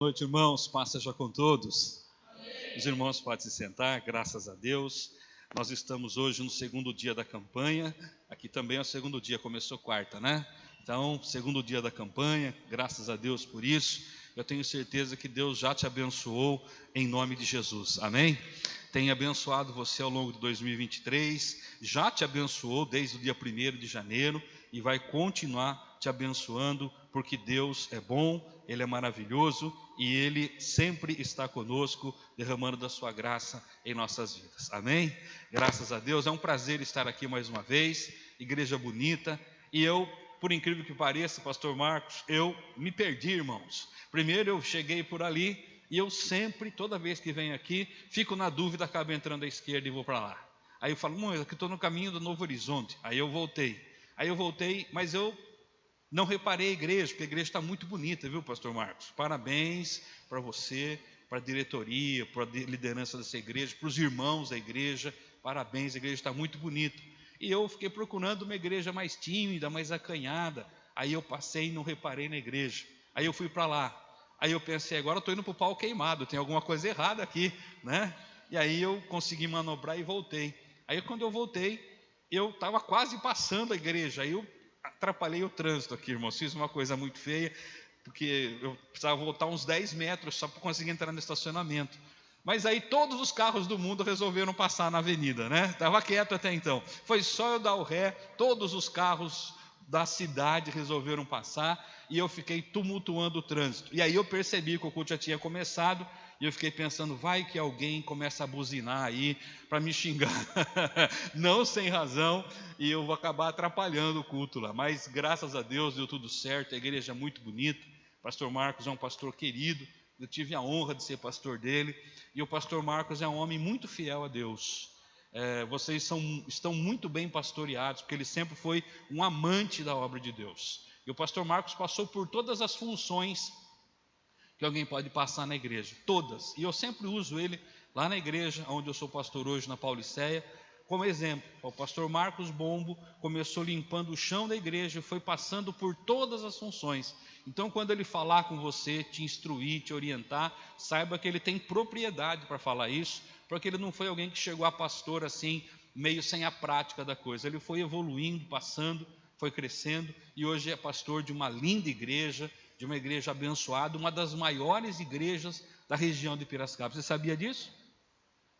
Boa noite, irmãos, paz seja com todos. Amém. Os irmãos podem se sentar, graças a Deus. Nós estamos hoje no segundo dia da campanha. Aqui também é o segundo dia, começou quarta, né? Então, segundo dia da campanha, graças a Deus por isso. Eu tenho certeza que Deus já te abençoou em nome de Jesus, amém? Tem abençoado você ao longo de 2023, já te abençoou desde o dia 1º de janeiro e vai continuar te abençoando, porque Deus é bom, Ele é maravilhoso e Ele sempre está conosco, derramando da sua graça em nossas vidas, amém? Graças a Deus, é um prazer estar aqui mais uma vez, igreja bonita, e eu, por incrível que pareça, pastor Marcos, eu me perdi, irmãos. Primeiro eu cheguei por ali, e eu sempre, toda vez que venho aqui, fico na dúvida, acabo entrando à esquerda e vou para lá. Aí eu falo, eu aqui estou no caminho do Novo Horizonte. Aí eu voltei, mas eu não reparei a igreja, porque a igreja está muito bonita, viu, pastor Marcos? Parabéns para você, para a diretoria, para a liderança dessa igreja, para os irmãos da igreja, parabéns, a igreja está muito bonita. E eu fiquei procurando uma igreja mais tímida, mais acanhada. Aí eu passei e não reparei na igreja. Aí eu fui para lá. Aí eu pensei, agora eu estou indo para o pau queimado, tem alguma coisa errada aqui, né? E aí eu consegui manobrar e voltei. Aí quando eu voltei, eu estava quase passando a igreja. Aí eu atrapalhei o trânsito aqui, irmãos. Fiz uma coisa muito feia, porque eu precisava voltar uns 10 metros só para conseguir entrar no estacionamento. Mas aí todos os carros do mundo resolveram passar na avenida, né? Estava quieto até então. Foi só eu dar o ré, todos os carros da cidade resolveram passar e eu fiquei tumultuando o trânsito. E aí eu percebi que o culto já tinha começado e eu fiquei pensando, vai que alguém começa a buzinar aí para me xingar, não sem razão, e eu vou acabar atrapalhando o culto lá. Mas graças a Deus deu tudo certo, a igreja é muito bonita, o pastor Marcos é um pastor querido, eu tive a honra de ser pastor dele, e o pastor Marcos é um homem muito fiel a Deus. Vocês estão muito bem pastoreados, porque ele sempre foi um amante da obra de Deus. E o pastor Marcos passou por todas as funções que alguém pode passar na igreja, todas. E eu sempre uso ele lá na igreja, onde eu sou pastor hoje, na Pauliceia, como exemplo. O pastor Marcos Bombo começou limpando o chão da igreja e foi passando por todas as funções. Então, quando ele falar com você, te instruir, te orientar, saiba que ele tem propriedade para falar isso, porque ele não foi alguém que chegou a pastor assim, meio sem a prática da coisa. Ele foi evoluindo, passando, foi crescendo e hoje é pastor de uma linda igreja, de uma igreja abençoada, uma das maiores igrejas da região de Piracicaba. Você sabia disso?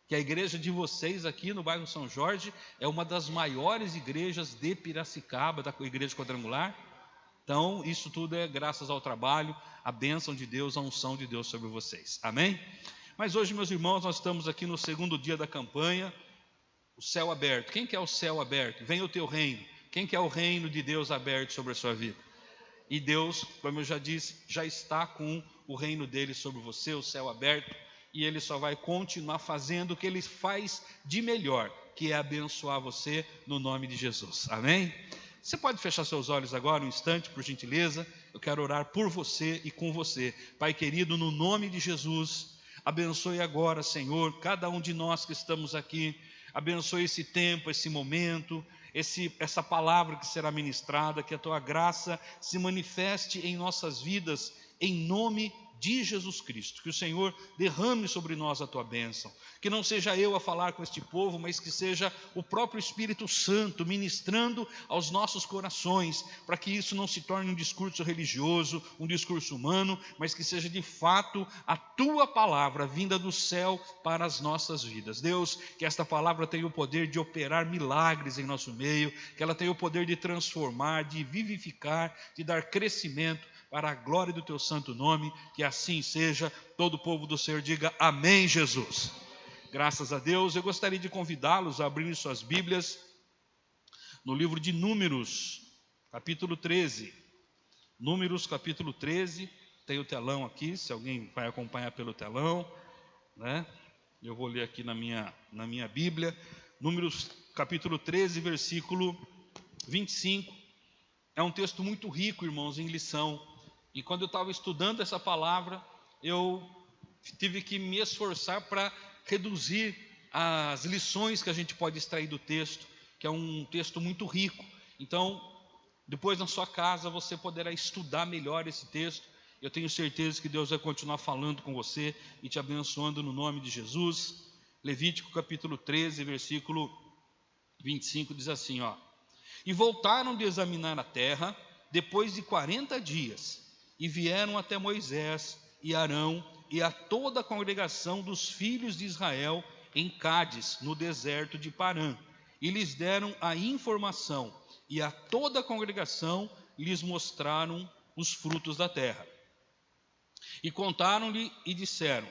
Que a igreja de vocês aqui no bairro São Jorge é uma das maiores igrejas de Piracicaba, da igreja quadrangular. Então, isso tudo é graças ao trabalho, a bênção de Deus, a unção de Deus sobre vocês. Amém? Mas hoje, meus irmãos, nós estamos aqui no segundo dia da campanha, o céu aberto. Quem quer o céu aberto? Venha o teu reino. Quem quer o reino de Deus aberto sobre a sua vida? E Deus, como eu já disse, já está com o reino dele sobre você, o céu aberto, e ele só vai continuar fazendo o que ele faz de melhor, que é abençoar você no nome de Jesus. Amém? Você pode fechar seus olhos agora um instante, por gentileza? Eu quero orar por você e com você. Pai querido, no nome de Jesus, abençoe agora, Senhor, cada um de nós que estamos aqui. Abençoe esse tempo, esse momento, essa palavra que será ministrada, que a tua graça se manifeste em nossas vidas, em nome de Jesus Cristo. Que o Senhor derrame sobre nós a tua bênção. Que não seja eu a falar com este povo, mas que seja o próprio Espírito Santo ministrando aos nossos corações, para que isso não se torne um discurso religioso, um discurso humano, mas que seja de fato a tua palavra vinda do céu para as nossas vidas. Deus, que esta palavra tenha o poder de operar milagres em nosso meio, que ela tenha o poder de transformar, de vivificar, de dar crescimento para a glória do teu santo nome, que assim seja. Todo o povo do Senhor diga amém, Jesus. Graças a Deus. Eu gostaria de convidá-los a abrirem suas Bíblias no livro de Números, capítulo 13. Números, capítulo 13, tem o telão aqui, se alguém vai acompanhar pelo telão, né? Eu vou ler aqui na minha Bíblia. Números, capítulo 13, versículo 25. É um texto muito rico, irmãos, em lição. E quando eu estava estudando essa palavra, eu tive que me esforçar para reduzir as lições que a gente pode extrair do texto, que é um texto muito rico. Então, depois na sua casa você poderá estudar melhor esse texto Eu tenho certeza que Deus vai continuar falando com você e te abençoando no nome de Jesus. Levítico capítulo 13, versículo 25 diz assim, ó: E voltaram de examinar a terra depois de 40 dias, e vieram até Moisés e Arão e a toda a congregação dos filhos de Israel em Cádiz, no deserto de Parã, e lhes deram a informação, e a toda a congregação lhes mostraram os frutos da terra. E contaram-lhe e disseram: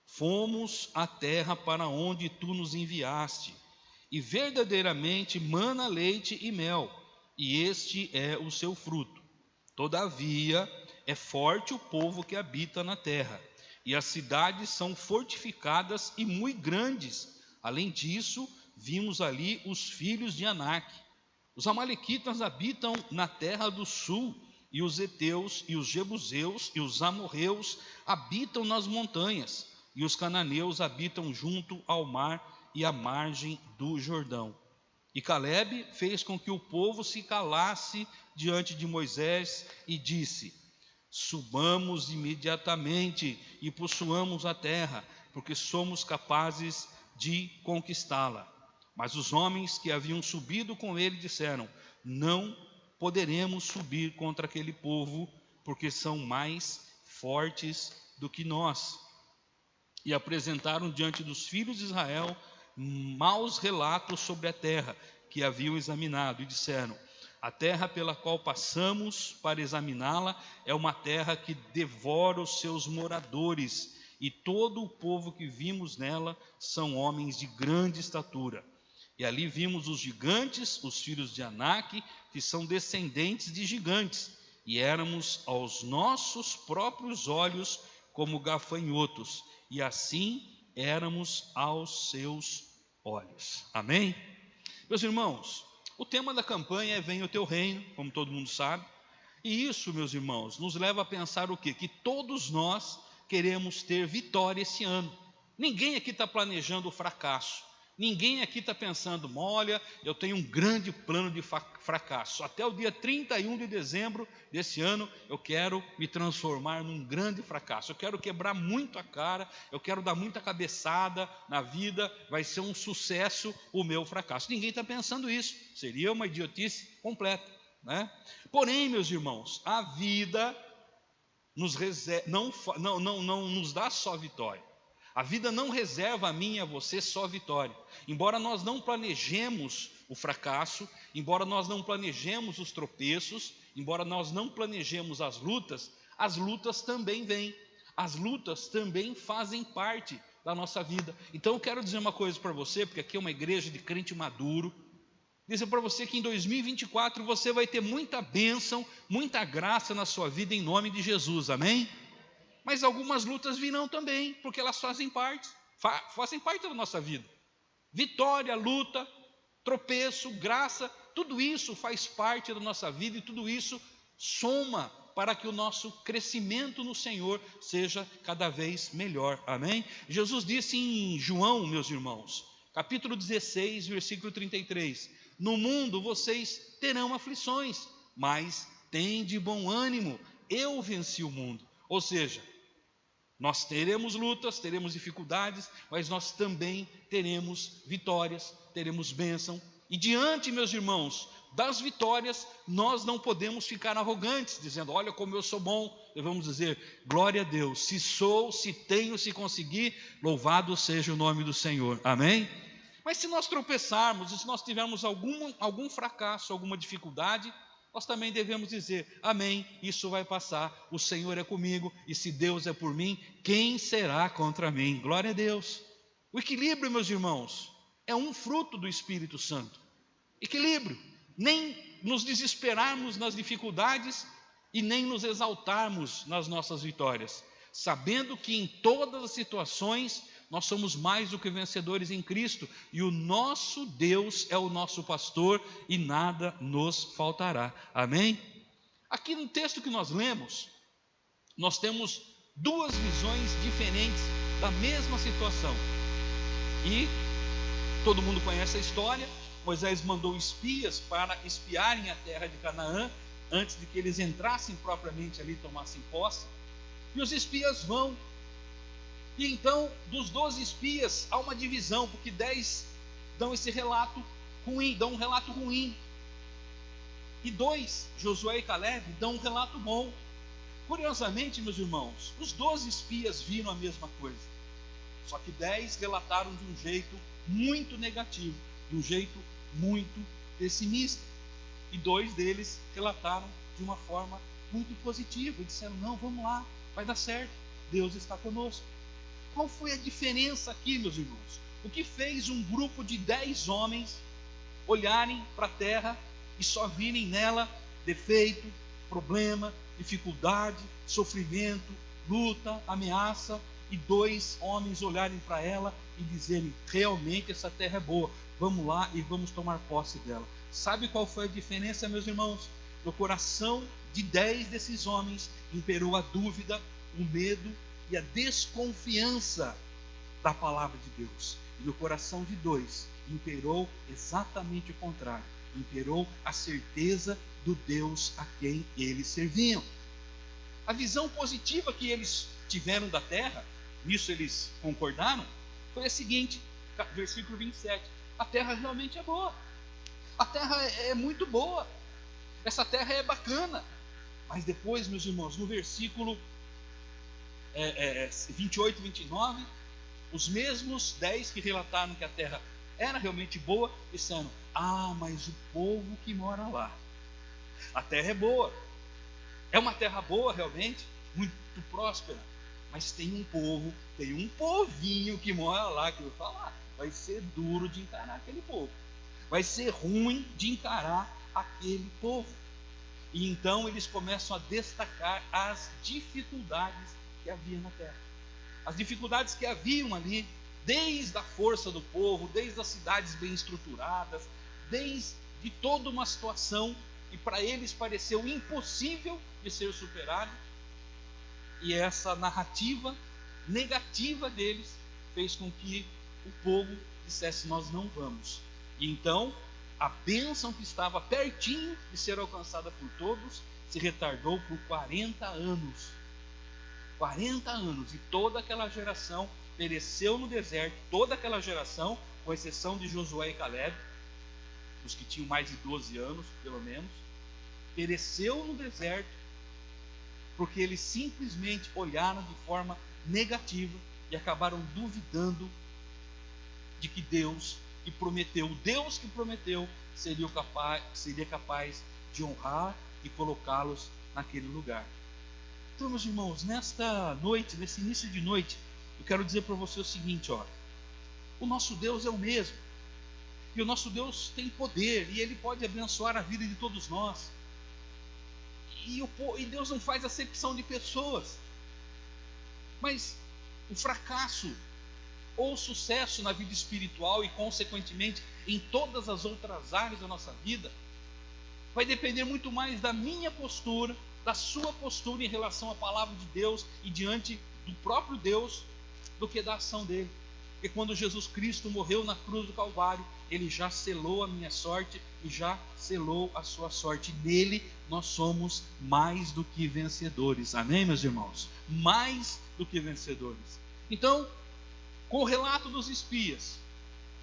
Fomos à terra para onde tu nos enviaste, e verdadeiramente mana leite e mel, e este é o seu fruto. Todavia é forte o povo que habita na terra, e as cidades são fortificadas e muito grandes. Além disso, vimos ali os filhos de Anak. Os amalequitas habitam na terra do sul, e os heteus, e os jebuseus, e os amorreus habitam nas montanhas, e os cananeus habitam junto ao mar e à margem do Jordão. E Calebe fez com que o povo se calasse diante de Moisés e disse: Subamos imediatamente e possuamos a terra, porque somos capazes de conquistá-la. Mas os homens que haviam subido com ele disseram: Não poderemos subir contra aquele povo, porque são mais fortes do que nós. E apresentaram diante dos filhos de Israel maus relatos sobre a terra que haviam examinado, e disseram: A terra pela qual passamos para examiná-la é uma terra que devora os seus moradores, e todo o povo que vimos nela são homens de grande estatura. E ali vimos os gigantes, os filhos de Anak, que são descendentes de gigantes, e éramos aos nossos próprios olhos como gafanhotos, e assim éramos aos seus olhos. Amém? Meus irmãos, o tema da campanha é Venha o Teu Reino, como todo mundo sabe, e isso, meus irmãos, nos leva a pensar o quê? Que todos nós queremos ter vitória esse ano. Ninguém aqui está planejando o fracasso. Ninguém aqui está pensando: olha, eu tenho um grande plano de fracasso. Até o dia 31 de dezembro desse ano, eu quero me transformar num grande fracasso. Eu quero quebrar muito a cara, eu quero dar muita cabeçada na vida, vai ser um sucesso o meu fracasso. Ninguém está pensando isso. Seria uma idiotice completa, né? Porém, meus irmãos, a vida não nos dá só vitória. A vida não reserva a mim e a você só vitória. Embora nós não planejemos o fracasso, embora nós não planejemos os tropeços, embora nós não planejemos as lutas também vêm. As lutas também fazem parte da nossa vida. Então eu quero dizer uma coisa para você, porque aqui é uma igreja de crente maduro. Dizer para você que em 2024 você vai ter muita bênção, muita graça na sua vida em nome de Jesus, amém? Mas algumas lutas virão também, porque elas fazem parte da nossa vida. Vitória, luta, tropeço, graça, tudo isso faz parte da nossa vida e tudo isso soma para que o nosso crescimento no Senhor seja cada vez melhor, amém? Jesus disse em João, meus irmãos, capítulo 16, versículo 33, No mundo vocês terão aflições, mas tende bom ânimo, eu venci o mundo. Ou seja, nós teremos lutas, teremos dificuldades, mas nós também teremos vitórias, teremos bênção. E diante, meus irmãos, das vitórias, nós não podemos ficar arrogantes, dizendo: olha como eu sou bom. Devemos dizer: glória a Deus, se sou, se tenho, se conseguir, louvado seja o nome do Senhor, amém? Mas se nós tropeçarmos, e se nós tivermos algum fracasso, alguma dificuldade, nós também devemos dizer: amém, isso vai passar, o Senhor é comigo, e se Deus é por mim, quem será contra mim? Glória a Deus. O equilíbrio, meus irmãos, é um fruto do Espírito Santo. Equilíbrio, nem nos desesperarmos nas dificuldades e nem nos exaltarmos nas nossas vitórias, sabendo que em todas as situações nós somos mais do que vencedores em Cristo, e o nosso Deus é o nosso pastor e nada nos faltará, amém? Aqui no texto que nós lemos, nós temos duas visões diferentes da mesma situação, e todo mundo conhece a história. Moisés mandou espias para espiarem a terra de Canaã, antes de que eles entrassem propriamente ali e tomassem posse. E os espias vão. E então, dos 12 espias, há uma divisão, porque 10 dão esse relato ruim, dão um relato ruim. E 2, Josué e Caleb, dão um relato bom. Curiosamente, meus irmãos, os 12 espias viram a mesma coisa. Só que 10 relataram de um jeito muito negativo, de um jeito muito pessimista. E 2 deles relataram de uma forma muito positiva. E disseram, não, vamos lá, vai dar certo, Deus está conosco. Qual foi a diferença aqui, meus irmãos? O que fez um grupo de 10 homens olharem para a terra e só virem nela defeito, problema, dificuldade, sofrimento, luta, ameaça, e 2 homens olharem para ela e dizerem, realmente essa terra é boa, vamos lá e vamos tomar posse dela. Sabe qual foi a diferença, meus irmãos? No coração de 10 desses homens imperou a dúvida, o medo e a desconfiança da palavra de Deus. E no coração de 2 imperou exatamente o contrário. Imperou a certeza do Deus a quem eles serviam. A visão positiva que eles tiveram da terra, nisso eles concordaram, foi a seguinte, versículo 27, a terra realmente é boa, a terra é muito boa, essa terra é bacana. Mas depois, meus irmãos, no versículo 28 e 29, os mesmos 10 que relataram que a terra era realmente boa, disseram, mas o povo que mora lá, a terra é boa, é uma terra boa realmente, muito próspera, mas tem um povo, tem um povinho que mora lá, que eu vou falar, vai ser duro de encarar aquele povo, vai ser ruim de encarar aquele povo. E então eles começam a destacar as dificuldades que havia na terra, as dificuldades que haviam ali, desde a força do povo, desde as cidades bem estruturadas, desde toda uma situação que para eles pareceu impossível de ser superado. E essa narrativa negativa deles fez com que o povo dissesse, nós não vamos. E então a bênção que estava pertinho de ser alcançada por todos se retardou por 40 anos. 40 anos, e toda aquela geração pereceu no deserto, toda aquela geração, com exceção de Josué e Caleb, os que tinham mais de 12 anos, pelo menos, pereceu no deserto, porque eles simplesmente olharam de forma negativa e acabaram duvidando de que Deus que prometeu, o Deus que prometeu, seria capaz de honrar e colocá-los naquele lugar. Então, meus irmãos, nesta noite, nesse início de noite, eu quero dizer para você o seguinte, olha, o nosso Deus é o mesmo, e o nosso Deus tem poder, e Ele pode abençoar a vida de todos nós, e Deus não faz acepção de pessoas, mas o fracasso ou o sucesso na vida espiritual e consequentemente em todas as outras áreas da nossa vida, vai depender muito mais da minha postura, da sua postura em relação à palavra de Deus e diante do próprio Deus, do que da ação dele. Porque quando Jesus Cristo morreu na cruz do Calvário, Ele já selou a minha sorte e já selou a sua sorte. Nele nós somos mais do que vencedores. Amém, meus irmãos? Mais do que vencedores. Então, com o relato dos espias,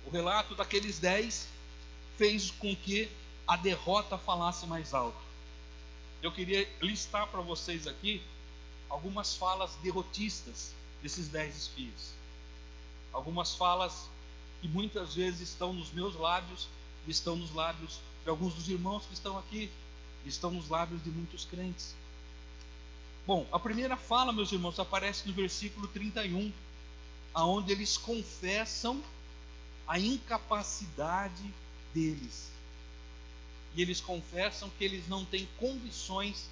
o relato daqueles 10 fez com que a derrota falasse mais alto. Eu queria listar para vocês aqui algumas falas derrotistas desses 10 espias. Algumas falas que muitas vezes estão nos meus lábios, e estão nos lábios de alguns dos irmãos que estão aqui, e estão nos lábios de muitos crentes. Bom, a primeira fala, meus irmãos, aparece no versículo 31, aonde eles confessam a incapacidade deles. E eles confessam que eles não têm condições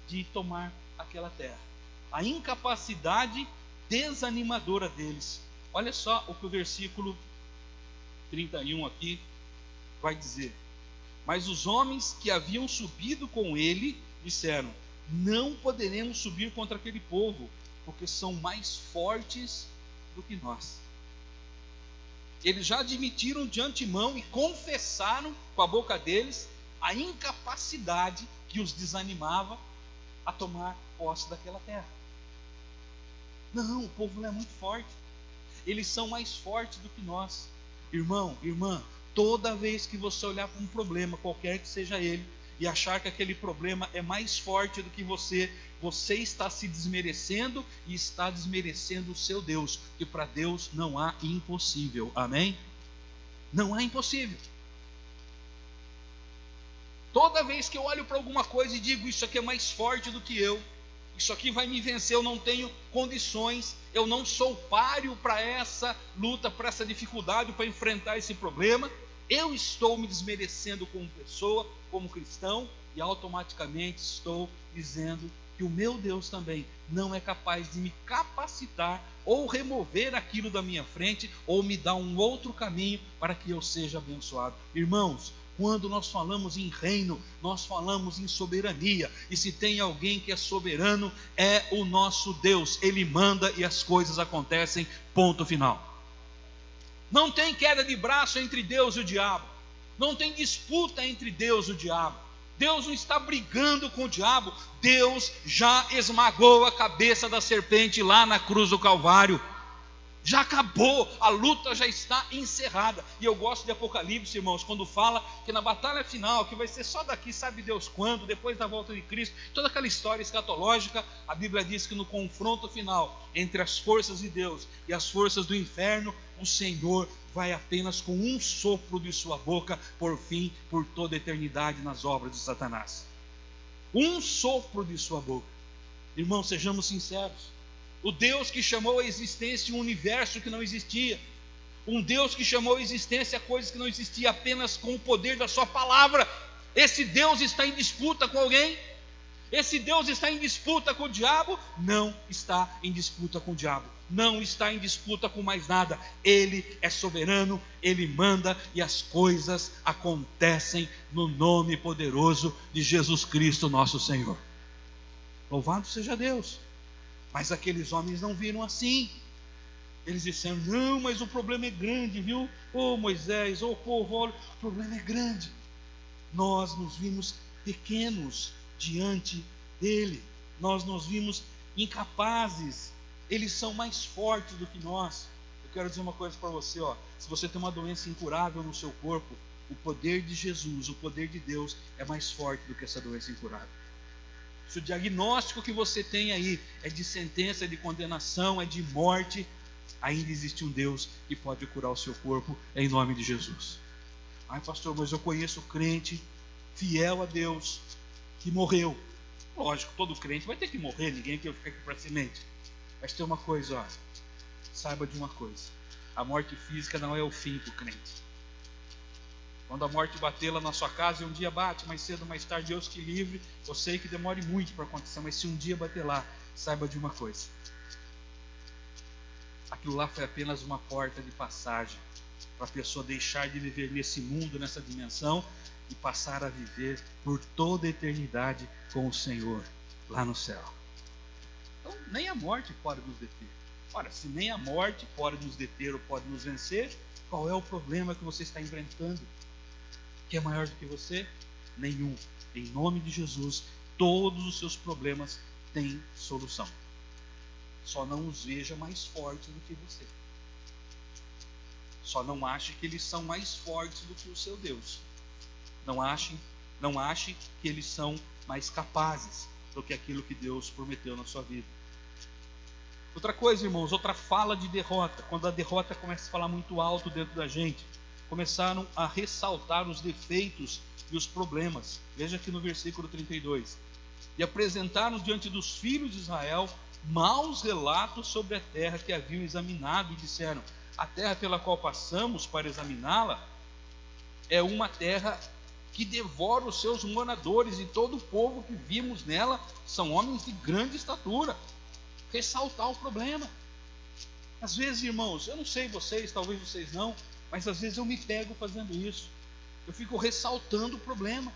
de tomar aquela terra. A incapacidade desanimadora deles. Olha só o que o versículo 31 aqui vai dizer. Mas os homens que haviam subido com ele disseram, não poderemos subir contra aquele povo, porque são mais fortes do que nós. Eles já admitiram de antemão e confessaram com a boca deles a incapacidade que os desanimava a tomar posse daquela terra. Não, o povo não é muito forte. Eles são mais fortes do que nós. Irmão, irmã, toda vez que você olhar para um problema, qualquer que seja ele, e achar que aquele problema é mais forte do que você, você está se desmerecendo e está desmerecendo o seu Deus, porque para Deus não há impossível, amém? Não há impossível. Toda vez que eu olho para alguma coisa e digo, isso aqui é mais forte do que eu, isso aqui vai me vencer, eu não tenho condições, eu não sou páreo para essa luta, para essa dificuldade, para enfrentar esse problema, eu estou me desmerecendo como pessoa, como cristão, e automaticamente estou dizendo que o meu Deus também não é capaz de me capacitar ou remover aquilo da minha frente, ou me dar um outro caminho para que eu seja abençoado. Irmãos, quando nós falamos em reino, nós falamos em soberania, e se tem alguém que é soberano, é o nosso Deus. Ele manda e as coisas acontecem, ponto final. Não tem queda de braço entre Deus e o diabo, não tem disputa entre Deus e o diabo. Deus não está brigando com o diabo, Deus já esmagou a cabeça da serpente lá na cruz do Calvário. Já acabou, a luta já está encerrada. E eu gosto de Apocalipse, irmãos, quando fala que na batalha final, que vai ser só daqui, sabe Deus quando, depois da volta de Cristo, toda aquela história escatológica, a Bíblia diz que no confronto final entre as forças de Deus e as forças do inferno, o Senhor vai apenas com um sopro de sua boca por fim, por toda a eternidade nas obras de Satanás. Um sopro de sua boca. Irmãos, sejamos sinceros. O Deus que chamou à existência um universo que não existia, um Deus que chamou à existência coisas que não existiam apenas com o poder da sua palavra. Esse Deus está em disputa com alguém? Esse Deus está em disputa com o diabo? Não está em disputa com o diabo, não está em disputa com mais nada. Ele é soberano, Ele manda e as coisas acontecem no nome poderoso de Jesus Cristo nosso Senhor. Louvado seja Deus. Mas aqueles homens não viram assim. Eles disseram, não, mas o problema é grande, viu? Ô Moisés, ô povo, olha, o problema é grande. Nós nos vimos pequenos diante dele. Nós nos vimos incapazes. Eles são mais fortes do que nós. Eu quero dizer uma coisa para você, ó. Se você tem uma doença incurável no seu corpo, o poder de Jesus, o poder de Deus é mais forte do que essa doença incurável. Se o diagnóstico que você tem aí é de sentença, é de condenação, é de morte, ainda existe um Deus que pode curar o seu corpo em nome de Jesus. Ai pastor, mas eu conheço crente fiel a Deus que morreu. Lógico, todo crente vai ter que morrer, ninguém quer ficar aqui para semente. Mas tem uma coisa, ó, saiba de uma coisa: a morte física não é o fim para o crente. Quando a morte bater lá na sua casa, e um dia bate, mais cedo ou mais tarde, Deus te livre. Eu sei que demore muito para acontecer, mas se um dia bater lá, saiba de uma coisa: aquilo lá foi apenas uma porta de passagem para a pessoa deixar de viver nesse mundo, nessa dimensão, e passar a viver por toda a eternidade com o Senhor lá no céu. Então nem a morte pode nos deter. Ora, se nem a morte pode nos deter ou pode nos vencer, qual é o problema que você está enfrentando? Que é maior do que você? Nenhum. Em nome de Jesus, todos os seus problemas têm solução. Só não os veja mais fortes do que você. Só não ache que eles são mais fortes do que o seu Deus. Não ache que eles são mais capazes do que aquilo que Deus prometeu na sua vida. Outra coisa, irmãos, outra fala de derrota. Quando a derrota começa a falar muito alto dentro da gente, começaram a ressaltar os defeitos e os problemas. Veja aqui no versículo 32. E apresentaram diante dos filhos de Israel maus relatos sobre a terra que haviam examinado, e disseram: a terra pela qual passamos para examiná-la é uma terra que devora os seus moradores, e todo o povo que vimos nela são homens de grande estatura. Ressaltar o problema. Às vezes, irmãos, eu não sei vocês, talvez vocês não, mas às vezes eu me pego fazendo isso. Eu fico ressaltando o problema.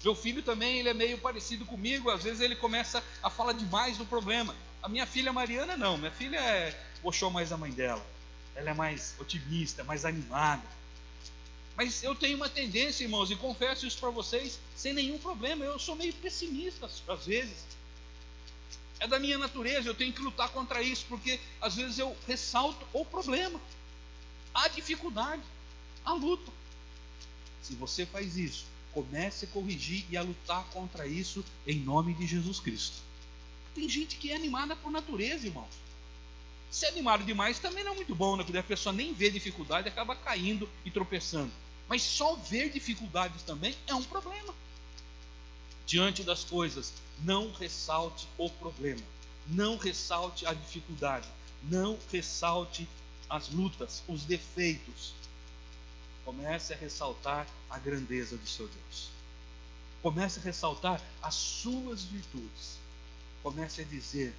Meu filho também, ele é meio parecido comigo. Às vezes ele começa a falar demais do problema. A minha filha Mariana não. Minha filha puxou mais a mãe dela. Ela é mais otimista, mais animada. Mas eu tenho uma tendência, irmãos, e confesso isso para vocês, sem nenhum problema. Eu sou meio pessimista às vezes. É da minha natureza, eu tenho que lutar contra isso, porque às vezes eu ressalto o problema, a dificuldade, a luta. Se você faz isso, comece a corrigir e a lutar contra isso em nome de Jesus Cristo. Tem gente que é animada por natureza, irmãos. Ser animado demais também não é muito bom, né? Porque a pessoa nem vê dificuldade e acaba caindo e tropeçando. Mas só ver dificuldades também é um problema. Diante das coisas, não ressalte o problema, não ressalte a dificuldade, não ressalte as lutas, os defeitos. Comece a ressaltar a grandeza do seu Deus. Comece a ressaltar as suas virtudes. Comece a dizer: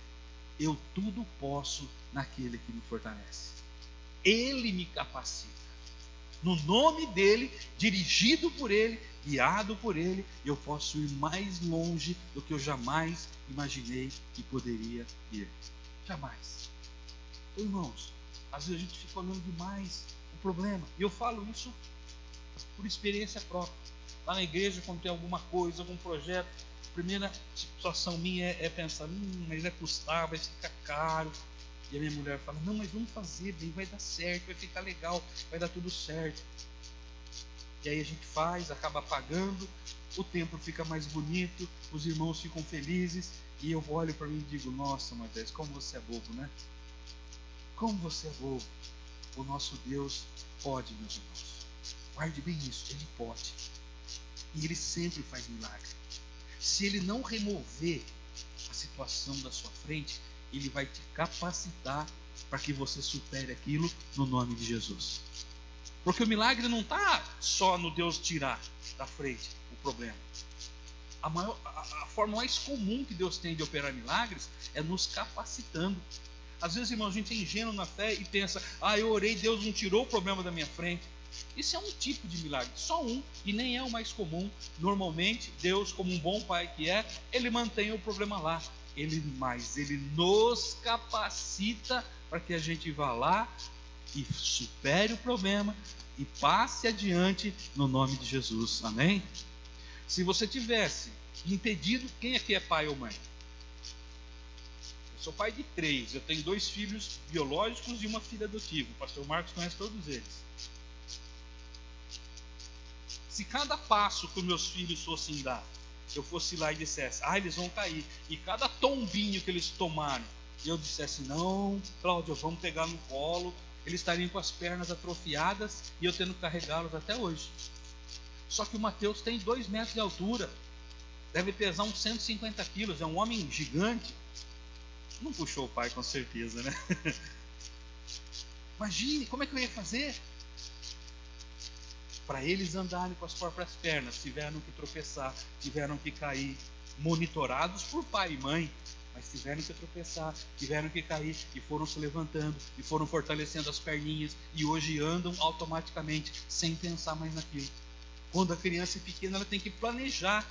eu tudo posso naquele que me fortalece. Ele me capacita. No nome dele, dirigido por ele, guiado por ele, eu posso ir mais longe do que eu jamais imaginei que poderia ir. Jamais. Irmãos, às vezes a gente fica olhando demais o problema. E eu falo isso por experiência própria. Lá na igreja, quando tem alguma coisa, algum projeto, a primeira situação minha é pensar: mas vai custar, vai ficar caro. E a minha mulher fala: não, mas vamos fazer, bem, vai dar certo, vai ficar legal, vai dar tudo certo. E aí a gente faz, acaba pagando, o templo fica mais bonito, os irmãos ficam felizes, e eu olho para mim e digo: nossa, Moisés, como você é bobo, né? Como você é bobo. O nosso Deus pode, meus irmãos. Guarde bem isso, Ele pode. E Ele sempre faz milagre. Se Ele não remover a situação da sua frente, Ele vai te capacitar para que você supere aquilo no nome de Jesus. Porque o milagre não está só no Deus tirar da frente o problema. A forma mais comum que Deus tem de operar milagres é nos capacitando. Às vezes, irmãos, a gente é ingênuo na fé e pensa: eu orei, Deus não tirou o problema da minha frente. Isso é um tipo de milagre, só um, e nem é o mais comum. Normalmente, Deus, como um bom pai que é, Ele mantém o problema lá. Ele nos capacita para que a gente vá lá e supere o problema e passe adiante no nome de Jesus. Amém? Se você tivesse impedido, quem aqui é pai ou mãe? Eu sou pai de 3, eu tenho 2 filhos biológicos e uma filha adotiva. O pastor Marcos conhece todos eles. Se cada passo que os meus filhos fossem dar, eu fosse lá e dissesse: eles vão cair, e cada tombinho que eles tomaram, eu dissesse: não, Cláudio, vamos pegar no colo, eles estariam com as pernas atrofiadas e eu tendo que carregá-los até hoje. Só que o Mateus tem 2 metros de altura, deve pesar uns 150 quilos, é um homem gigante. Não puxou o pai, com certeza, né? Imagine como é que eu ia fazer. Para eles andarem com as próprias pernas, tiveram que tropeçar, tiveram que cair, monitorados por pai e mãe, mas tiveram que tropeçar, tiveram que cair, e foram se levantando, e foram fortalecendo as perninhas, e hoje andam automaticamente, sem pensar mais naquilo. Quando a criança é pequena, ela tem que planejar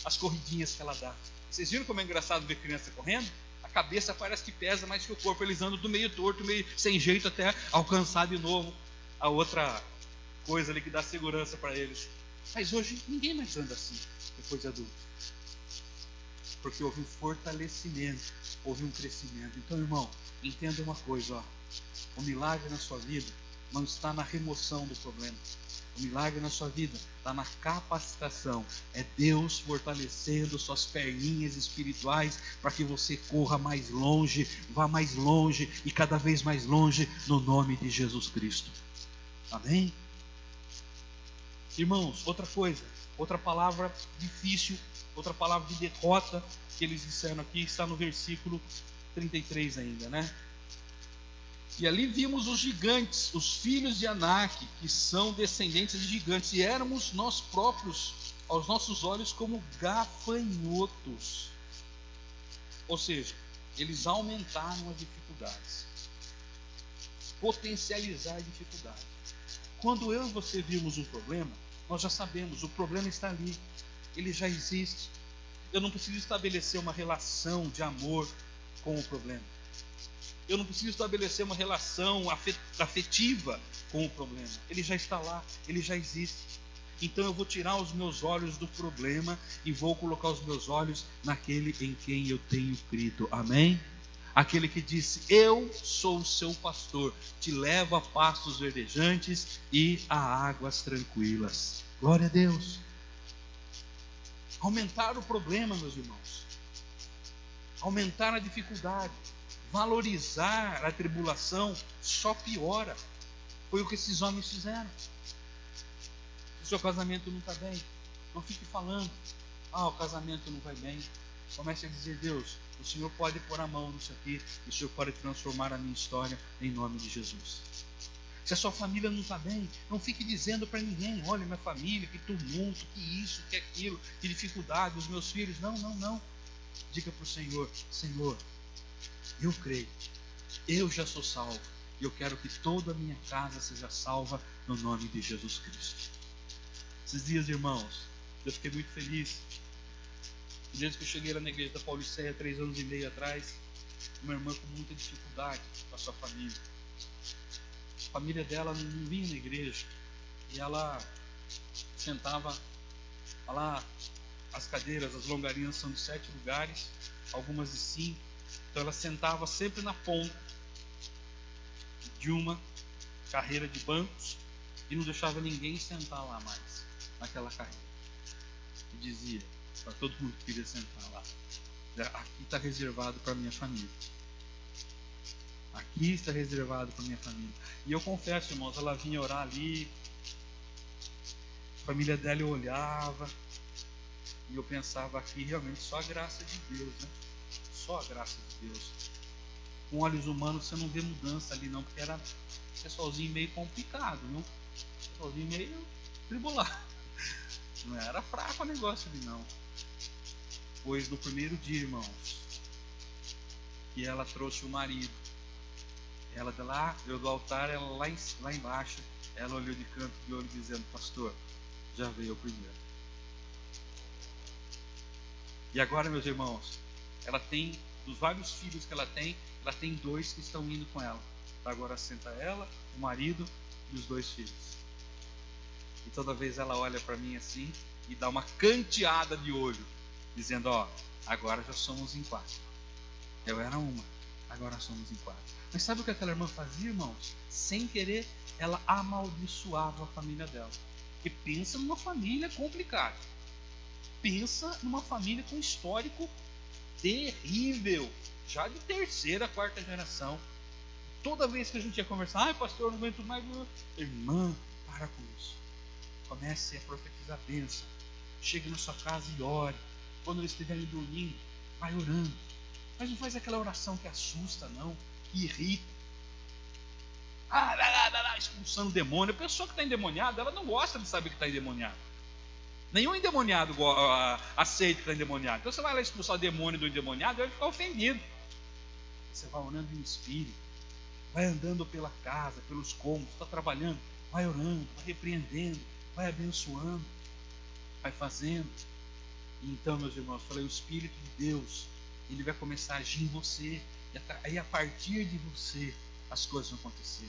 as corridinhas que ela dá. Vocês viram como é engraçado ver criança correndo? A cabeça parece que pesa mais que o corpo, eles andam do meio torto, meio sem jeito, até alcançar de novo a outra coisa ali que dá segurança para eles. Mas hoje ninguém mais anda assim, depois de adulto. Porque houve um fortalecimento, houve um crescimento. Então, irmão, entenda uma coisa, o milagre na sua vida não está na remoção do problema. O milagre na sua vida está na capacitação. É Deus fortalecendo suas perninhas espirituais para que você corra mais longe, vá mais longe e cada vez mais longe no nome de Jesus Cristo. Amém? Irmãos, outra coisa, outra palavra difícil, outra palavra de derrota que eles disseram aqui, está no versículo 33 ainda, né? E ali vimos os gigantes, os filhos de Anak, que são descendentes de gigantes, e éramos nós próprios, aos nossos olhos, como gafanhotos. Ou seja, eles aumentaram as dificuldades, potencializar a dificuldade. Quando eu e você vimos um problema, nós já sabemos, o problema está ali, ele já existe. Eu não preciso estabelecer uma relação de amor com o problema. Eu não preciso estabelecer uma relação afetiva com o problema. Ele já está lá, ele já existe. Então eu vou tirar os meus olhos do problema e vou colocar os meus olhos naquele em quem eu tenho crido. Amém? Aquele que disse: eu sou o seu pastor, te levo a pastos verdejantes e a águas tranquilas. Glória a Deus. Aumentar o problema, meus irmãos, aumentar a dificuldade, valorizar a tribulação só piora. Foi o que esses homens fizeram. O seu casamento não está bem, não fique falando: o casamento não vai bem. Comece a dizer: Deus, o Senhor pode pôr a mão nisso aqui, e o Senhor pode transformar a minha história em nome de Jesus. Se a sua família não está bem, não fique dizendo para ninguém: olha, minha família, que tumulto, que isso, que aquilo, que dificuldade, os meus filhos. Não. Diga para o Senhor: Senhor, eu creio, eu já sou salvo, e eu quero que toda a minha casa seja salva no nome de Jesus Cristo. Esses dias, irmãos, eu fiquei muito feliz. Desde que eu cheguei lá na igreja da Pauliceia, 3 anos e meio atrás, uma irmã com muita dificuldade com a sua família. A família dela não vinha na igreja, e ela sentava lá, as cadeiras, as longarinas são de 7 lugares, algumas de 5, então ela sentava sempre na ponta de uma carreira de bancos e não deixava ninguém sentar lá mais, naquela carreira. E dizia para todo mundo que queria sentar lá: aqui está reservado para minha família. Aqui está reservado para minha família. E eu confesso, irmãos, ela vinha orar ali, a família dela, eu olhava e eu pensava: aqui realmente só a graça de Deus, né? Só a graça de Deus. Com olhos humanos você não vê mudança ali não, porque era um pessoalzinho meio complicado, não? Pessoalzinho meio tribulado. Não era fraco o negócio ali não. Pois no primeiro dia, irmãos, que ela trouxe o marido, ela de lá, eu do altar, ela lá embaixo, ela olhou de canto de olho dizendo: pastor, já veio o primeiro. E agora, meus irmãos, ela tem, dos vários filhos que ela tem 2 que estão indo com ela. Agora senta ela, o marido e os 2 filhos. E toda vez ela olha para mim assim e dá uma canteada de olho, dizendo: agora já somos em 4. Eu era uma, agora somos em 4. Mas sabe o que aquela irmã fazia, irmãos? Sem querer, ela amaldiçoava a família dela. Porque pensa numa família complicada. Pensa numa família com histórico terrível, já de 3ª, 4ª geração. Toda vez que a gente ia conversar: pastor, eu não aguento mais. Irmã, para com isso. Comece a profetizar a bênção. Chegue na sua casa e ore. Quando eles estiverem dormindo, vai orando. Mas não faz aquela oração que assusta, não, que irrita. Expulsando o demônio. A pessoa que está endemoniada, ela não gosta de saber que está endemoniada. Nenhum endemoniado aceita que está endemoniado. Então você vai lá expulsar o demônio do endemoniado, ele vai ficar ofendido. Você vai orando em espírito, vai andando pela casa, pelos cômodos, está trabalhando, vai orando, vai repreendendo, vai abençoando, vai fazendo. E então, meus irmãos, eu falei: o Espírito de Deus, ele vai começar a agir em você, e aí a partir de você as coisas vão acontecer.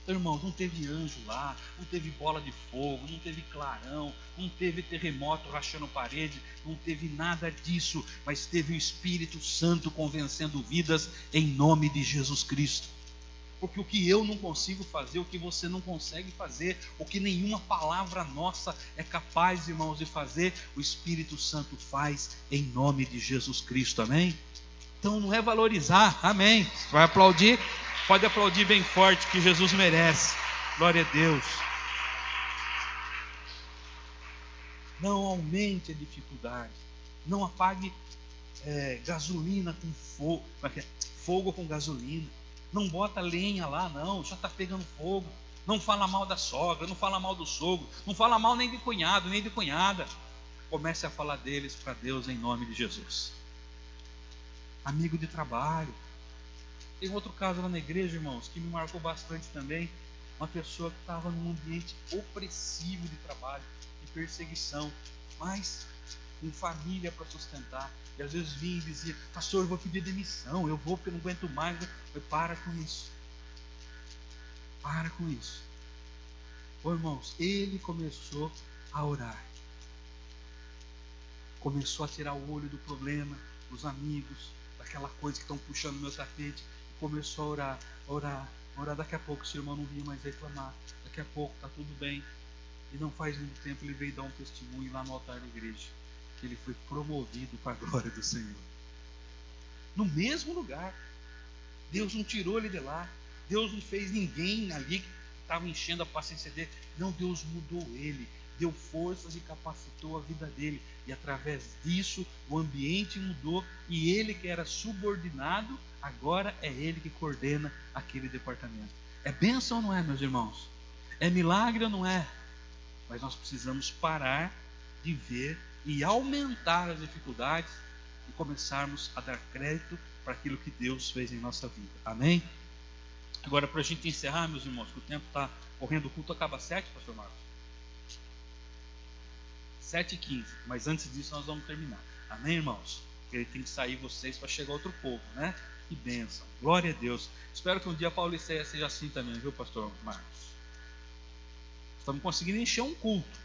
Então, irmãos, não teve anjo lá, não teve bola de fogo, não teve clarão, não teve terremoto rachando parede, não teve nada disso, mas teve o Espírito Santo convencendo vidas em nome de Jesus Cristo. Porque o que eu não consigo fazer, o que você não consegue fazer, o que nenhuma palavra nossa é capaz, irmãos, de fazer, o Espírito Santo faz em nome de Jesus Cristo, amém? Então não é valorizar, amém? Vai aplaudir? Pode aplaudir bem forte, que Jesus merece. Glória a Deus. Não aumente a dificuldade. Não apague gasolina com fogo, fogo com gasolina. Não bota lenha lá, não, já está pegando fogo. Não fala mal da sogra, não fala mal do sogro, não fala mal nem de cunhado, nem de cunhada. Comece a falar deles para Deus em nome de Jesus. Amigo de trabalho. Tem outro caso lá na igreja, irmãos, que me marcou bastante também. Uma pessoa que estava num ambiente opressivo de trabalho, de perseguição, mas com família para sustentar. E às vezes vinha e dizia: pastor, eu vou pedir demissão, eu vou porque eu não aguento mais. Eu para com isso. Para com isso. Ô, irmãos, ele começou a orar. Começou a tirar o olho do problema, dos amigos, daquela coisa que estão puxando meu tapete. Começou a orar, orar, orar. Daqui a pouco o seu irmão não vinha mais reclamar. Daqui a pouco está tudo bem. E não faz muito tempo ele veio dar um testemunho lá no altar da igreja, que ele foi promovido para a glória do Senhor. No mesmo lugar. Deus não tirou ele de lá. Deus não fez ninguém ali que estava enchendo a paciência dele. Não, Deus mudou ele. Deu forças e capacitou a vida dele. E através disso o ambiente mudou. E ele que era subordinado, agora é ele que coordena aquele departamento. É bênção ou não é, meus irmãos? É milagre ou não é? Mas nós precisamos parar de ver e aumentar as dificuldades e começarmos a dar crédito para aquilo que Deus fez em nossa vida. Amém? Agora, para a gente encerrar, meus irmãos, que o tempo está correndo, o culto acaba às 7, pastor Marcos? 7h15, mas antes disso nós vamos terminar. Amém, irmãos? Porque ele tem que sair vocês para chegar outro povo, né? Que bênção, glória a Deus. Espero que um dia a Pauliceia seja assim também, viu, pastor Marcos? Estamos conseguindo encher um culto.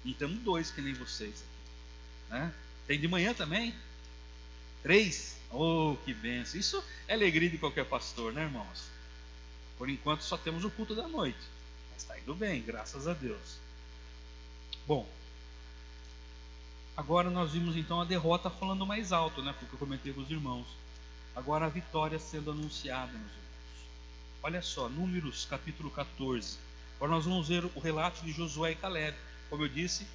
Não temos 2 que nem vocês aqui, né? Tem de manhã também? 3? Oh, que bênção. Isso é alegria de qualquer pastor, né, irmãos? Por enquanto só temos o culto da noite. Mas está indo bem, graças a Deus. Bom, agora nós vimos então a derrota falando mais alto, né? Porque eu comentei com os irmãos. Agora a vitória sendo anunciada, meus irmãos. Olha só, Números capítulo 14. Agora nós vamos ver o relato de Josué e Caleb. Como eu disse,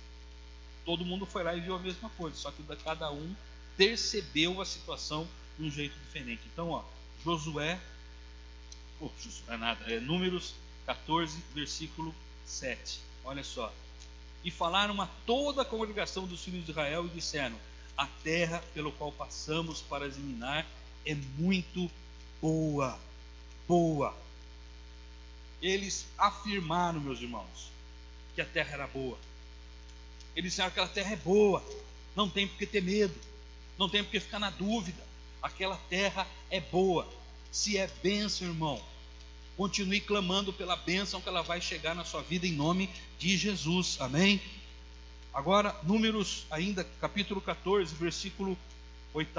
todo mundo foi lá e viu a mesma coisa, só que cada um percebeu a situação de um jeito diferente. Então, ó, Números 14, versículo 7. Olha só. E falaram a toda a congregação dos filhos de Israel e disseram: a terra pelo qual passamos para examinar é muito boa. Boa. Eles afirmaram, meus irmãos, que a terra era boa. Eles disseram que aquela terra é boa, não tem por que ter medo, não tem por que ficar na dúvida. Aquela terra é boa. Se é bênção, irmão, continue clamando pela bênção que ela vai chegar na sua vida em nome de Jesus, amém? Agora, Números ainda, capítulo 14, versículo 8,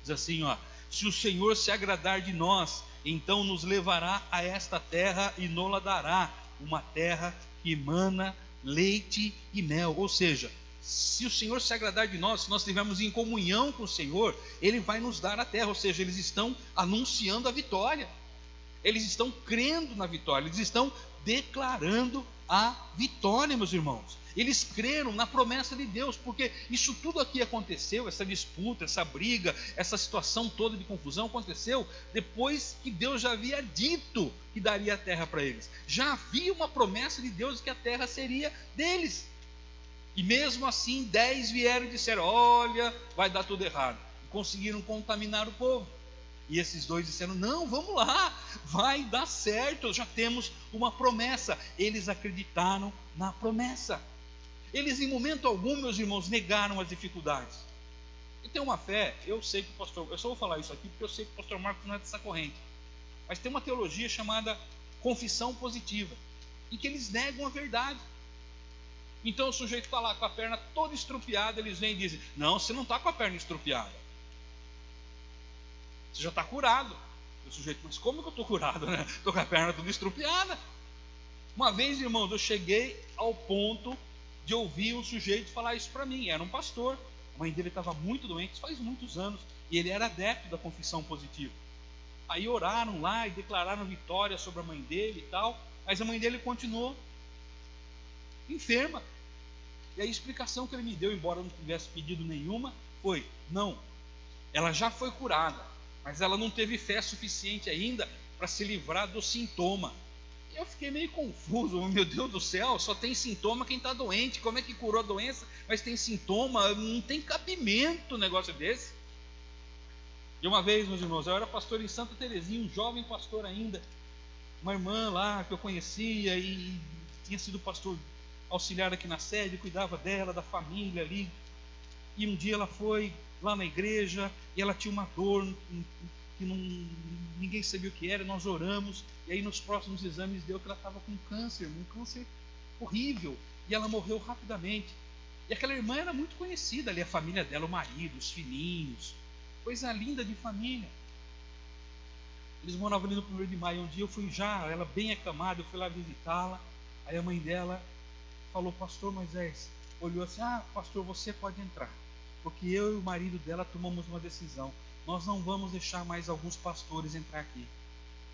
diz assim, ó: se o Senhor se agradar de nós, então nos levará a esta terra e nos dará, uma terra que emana leite e mel. Ou seja, se o Senhor se agradar de nós, se nós estivermos em comunhão com o Senhor, Ele vai nos dar a terra. Ou seja, eles estão anunciando a vitória, eles estão crendo na vitória, eles estão declarando a vitória, meus irmãos. Eles creram na promessa de Deus, porque isso tudo aqui aconteceu, essa disputa, essa briga, essa situação toda de confusão aconteceu depois que Deus já havia dito que daria a terra para eles. Já havia uma promessa de Deus que a terra seria deles. E mesmo assim 10 vieram e disseram: olha, vai dar tudo errado. E conseguiram contaminar o povo. E esses 2 disseram: não, vamos lá, vai dar certo, já temos uma promessa. Eles acreditaram na promessa. Eles em momento algum, meus irmãos, negaram as dificuldades. E tem uma fé, eu sei que o pastor, eu só vou falar isso aqui porque eu sei que o pastor Marcos não é dessa corrente, mas tem uma teologia chamada confissão positiva, em que eles negam a verdade. Então o sujeito está lá com a perna toda estrupiada, eles vêm e dizem: não, você não está com a perna estrupiada, você já está curado. O sujeito: mas como que eu estou curado, né? Estou com a perna toda estrupiada. Uma vez, irmãos, eu cheguei ao ponto de ouvir o sujeito falar isso para mim. Era um pastor, a mãe dele estava muito doente, faz muitos anos, e ele era adepto da confissão positiva. Aí oraram lá e declararam vitória sobre a mãe dele e tal, mas a mãe dele continuou enferma. E a explicação que ele me deu, embora eu não tivesse pedido nenhuma, foi: não, ela já foi curada, mas ela não teve fé suficiente ainda para se livrar do sintoma. Eu fiquei meio confuso. Meu Deus do céu, só tem sintoma quem está doente. Como é que curou a doença, mas tem sintoma? Não tem cabimento um negócio desse. E uma vez, meus irmãos, eu era pastor em Santa Terezinha, um jovem pastor ainda. Uma irmã lá que eu conhecia e tinha sido pastor auxiliar aqui na sede, cuidava dela, da família ali. E um dia ela foi lá na igreja e ela tinha uma dor que ninguém sabia o que era. Nós oramos, e aí nos próximos exames deu que ela estava com câncer, um câncer horrível. e ela morreu rapidamente. E aquela irmã era muito conhecida ali, a família dela, o marido, os filhinhos, coisa linda de família. Eles moravam ali no 1º de maio. Um dia eu fui já, ela bem acamada, eu fui lá visitá-la. Aí a mãe dela falou: pastor Moisés, olhou assim: pastor, você pode entrar, porque eu e o marido dela tomamos uma decisão, nós não vamos deixar mais alguns pastores entrar aqui.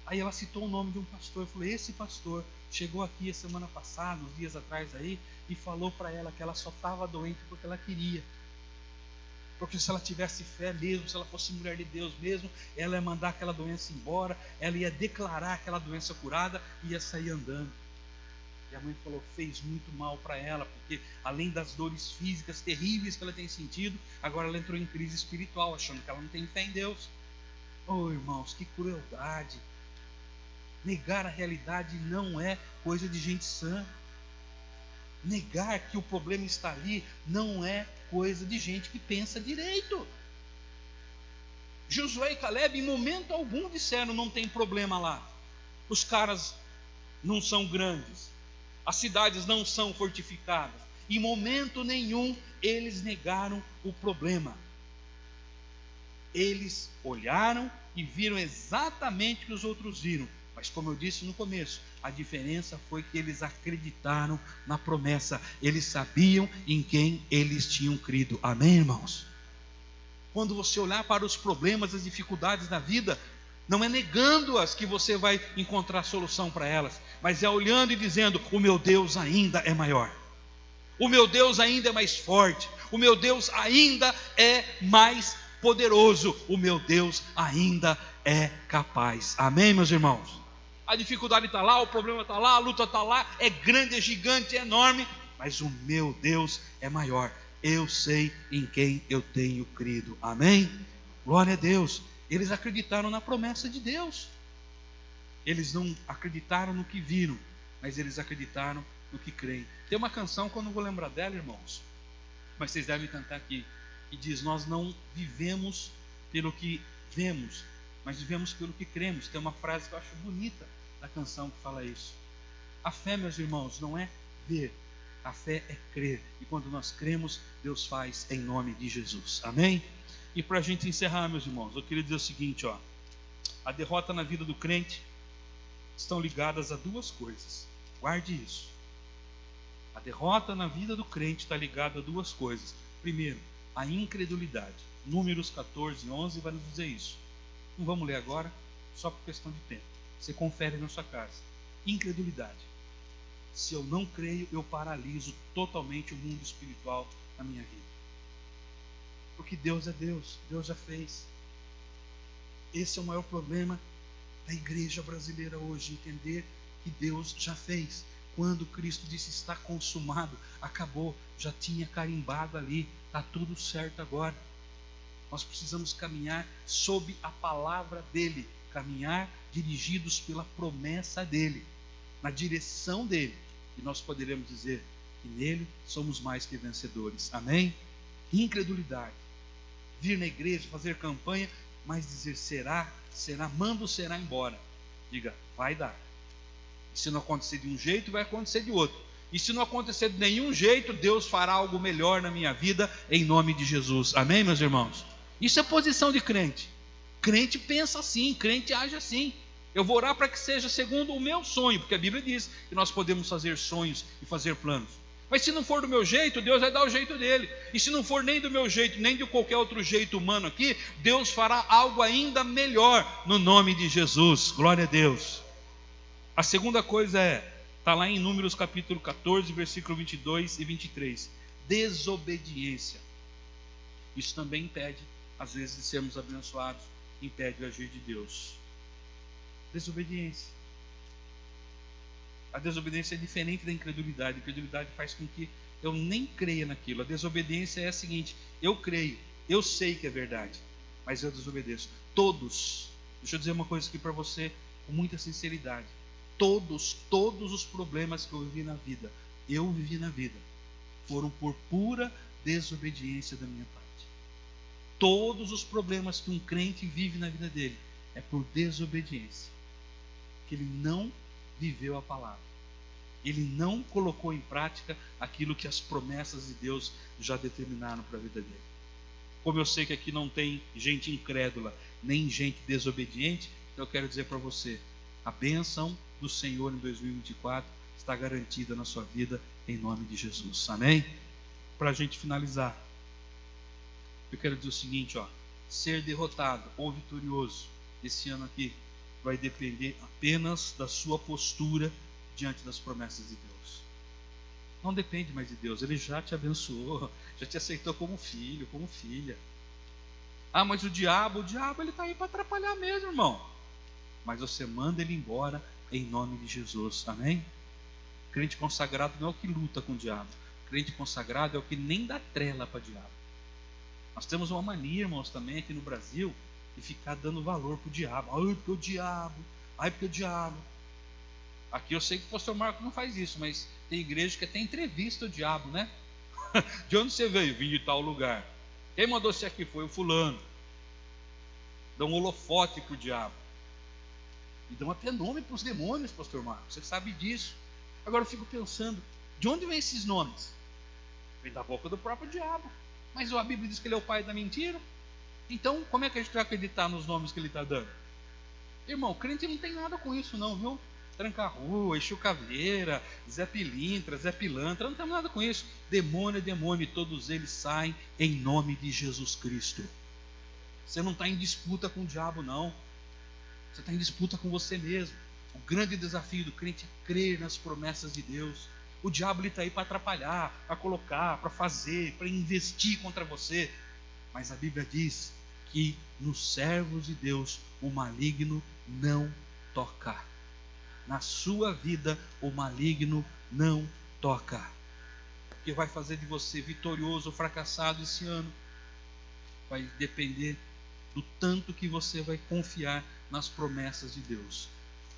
Aí ela citou o nome de um pastor. Eu falei: esse pastor chegou aqui a semana passada, uns dias atrás aí, e falou para ela que ela só estava doente porque ela queria. Porque se ela tivesse fé mesmo, se ela fosse mulher de Deus mesmo, ela ia mandar aquela doença embora, ela ia declarar aquela doença curada e ia sair andando. E a mãe falou: fez muito mal para ela, porque além das dores físicas terríveis que ela tem sentido, agora ela entrou em crise espiritual, achando que ela não tem fé em Deus. Oh, irmãos, que crueldade! Negar a realidade não é coisa de gente sã. Negar que o problema está ali não é coisa de gente que pensa direito. Josué e Caleb em momento algum disseram: não tem problema lá, os caras não são grandes, as cidades não são fortificadas. Em momento nenhum eles negaram o problema. Eles olharam e viram exatamente o que os outros viram. Mas como eu disse no começo, a diferença foi que eles acreditaram na promessa. Eles sabiam em quem eles tinham crido. Amém, irmãos? Quando você olhar para os problemas, as dificuldades da vida, não é negando-as que você vai encontrar solução para elas, mas é olhando e dizendo: o meu Deus ainda é maior, o meu Deus ainda é mais forte, o meu Deus ainda é mais poderoso, o meu Deus ainda é capaz. Amém, meus irmãos? A dificuldade está lá, o problema está lá, a luta está lá, é grande, é gigante, é enorme, mas o meu Deus é maior. Eu sei em quem eu tenho crido. Amém? Glória a Deus. Eles acreditaram na promessa de Deus. Eles não acreditaram no que viram, mas eles acreditaram no que creem. Tem uma canção que eu não vou lembrar dela, irmãos, mas vocês devem cantar aqui, que diz: nós não vivemos pelo que vemos, mas vivemos pelo que cremos. Tem uma frase que eu acho bonita da canção que fala isso. A fé, meus irmãos, não é ver, a fé é crer, e quando nós cremos, Deus faz em nome de Jesus. Amém? E para a gente encerrar, meus irmãos, eu queria dizer o seguinte, a derrota na vida do crente estão ligadas a duas coisas. Guarde isso. A derrota na vida do crente está ligada a duas coisas. Primeiro, a incredulidade. Números 14, 11 vai nos dizer isso. Não vamos ler agora, só por questão de tempo. Você confere na sua casa. Incredulidade. Se eu não creio, eu paraliso totalmente o mundo espiritual na minha vida. Porque Deus é Deus, Deus já fez. Esse é o maior problema da igreja brasileira hoje, entender que Deus já fez. Quando Cristo disse: está consumado, acabou, já tinha carimbado ali, está tudo certo agora. Nós precisamos caminhar sob a palavra dele, caminhar dirigidos pela promessa dele, na direção dele, e nós poderemos dizer que nele somos mais que vencedores. Amém? Incredulidade, vir na igreja, fazer campanha, mas dizer: será, manda o será embora. Diga: vai dar. E se não acontecer de um jeito, vai acontecer de outro. E se não acontecer de nenhum jeito, Deus fará algo melhor na minha vida, em nome de Jesus. Amém, meus irmãos? Isso é posição de crente. Crente pensa assim, crente age assim. Eu vou orar para que seja segundo o meu sonho, porque a Bíblia diz que nós podemos fazer sonhos e fazer planos. Mas se não for do meu jeito, Deus vai dar o jeito dele. E se não for nem do meu jeito, nem de qualquer outro jeito humano aqui, Deus fará algo ainda melhor no nome de Jesus. Glória a Deus. A segunda coisa está lá em Números capítulo 14, versículo 22 e 23. Desobediência. Isso também impede, às vezes, de sermos abençoados, impede o agir de Deus. Desobediência. A desobediência é diferente da incredulidade. A incredulidade faz com que eu nem creia naquilo. A desobediência é a seguinte: eu creio, eu sei que é verdade, mas eu desobedeço. Todos, deixa eu dizer uma coisa aqui para você com muita sinceridade. Todos os problemas que eu vivi na vida, foram por pura desobediência da minha parte. Todos os problemas que um crente vive na vida dele é por desobediência, que ele não viveu a palavra. Ele não colocou em prática aquilo que as promessas de Deus já determinaram para a vida dele. Como eu sei que aqui não tem gente incrédula, nem gente desobediente, então eu quero dizer para você, a bênção do Senhor em 2024 está garantida na sua vida, em nome de Jesus. Amém? Para a gente finalizar, eu quero dizer o seguinte, ser derrotado ou vitorioso esse ano aqui vai depender apenas da sua postura diante das promessas de Deus. Não depende mais de Deus, Ele já te abençoou, já te aceitou como filho, como filha. Ah, mas o diabo ele está aí para atrapalhar mesmo, irmão. Mas você manda ele embora em nome de Jesus, amém? Crente consagrado não é o que luta com o diabo. Crente consagrado é o que nem dá trela para o diabo. Nós temos uma mania, irmãos, também aqui no Brasil, de ficar dando valor para o diabo. Ai, porque o diabo, ai, porque o diabo. Aqui eu sei que o pastor Marcos não faz isso, mas tem igreja que até entrevista o diabo, né? De onde você veio? Vim de tal lugar. Quem mandou você aqui? Foi o fulano. Dá um holofote para o diabo. E dão até nome para os demônios, pastor Marcos. Você sabe disso. Agora eu fico pensando, de onde vem esses nomes? Vem da boca do próprio diabo. Mas a Bíblia diz que ele é o pai da mentira. Então, como é que a gente vai acreditar nos nomes que ele está dando? Irmão, crente não tem nada com isso não, viu? Tranca-rua, Exu Caveira, Zé Pilintra, Zé Pilantra, não tem nada com isso. Demônio é demônio, e todos eles saem em nome de Jesus Cristo. Você não está em disputa com o diabo não. Você está em disputa com você mesmo. O grande desafio do crente é crer nas promessas de Deus. O diabo está aí para atrapalhar, para colocar, para fazer, para investir contra você. Mas a Bíblia diz que nos servos de Deus o maligno não toca. Na sua vida o maligno não toca. O que vai fazer de você vitorioso ou fracassado esse ano vai depender do tanto que você vai confiar nas promessas de Deus.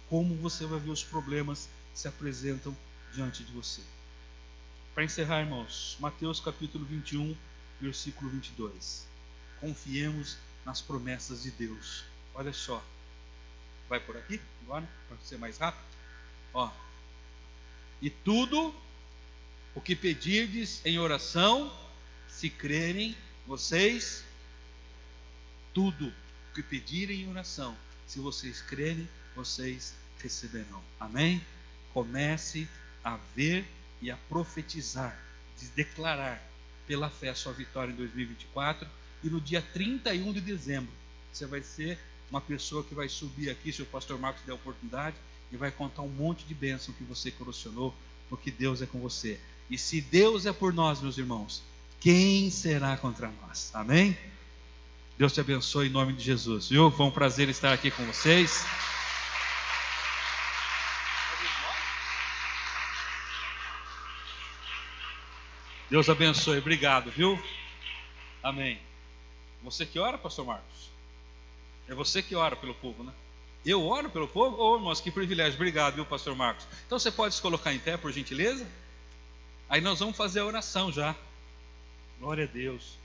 Como você vai ver os problemas que se apresentam diante de você. Para encerrar, irmãos, Mateus capítulo 21, versículo 22. Confiemos nas promessas de Deus. Olha só. Vai por aqui agora, para ser mais rápido. E tudo o que pedirdes em oração, se crerem, vocês, tudo o que pedirem em oração, se vocês crerem, vocês receberão. Amém? Comece a ver e a profetizar, de declarar pela fé a sua vitória em 2024, e no dia 31 de dezembro, você vai ser uma pessoa que vai subir aqui, se o pastor Marcos der a oportunidade, e vai contar um monte de bênção que você corocionou, porque Deus é com você. E se Deus é por nós, meus irmãos, quem será contra nós? Amém? Deus te abençoe em nome de Jesus, viu? Foi um prazer estar aqui com vocês. Deus abençoe, obrigado, viu? Amém. Você que ora, pastor Marcos? É você que ora pelo povo, né? Eu oro pelo povo? Ô, irmãos, que privilégio, obrigado, viu, pastor Marcos? Então você pode se colocar em pé, por gentileza? Aí nós vamos fazer a oração já. Glória a Deus.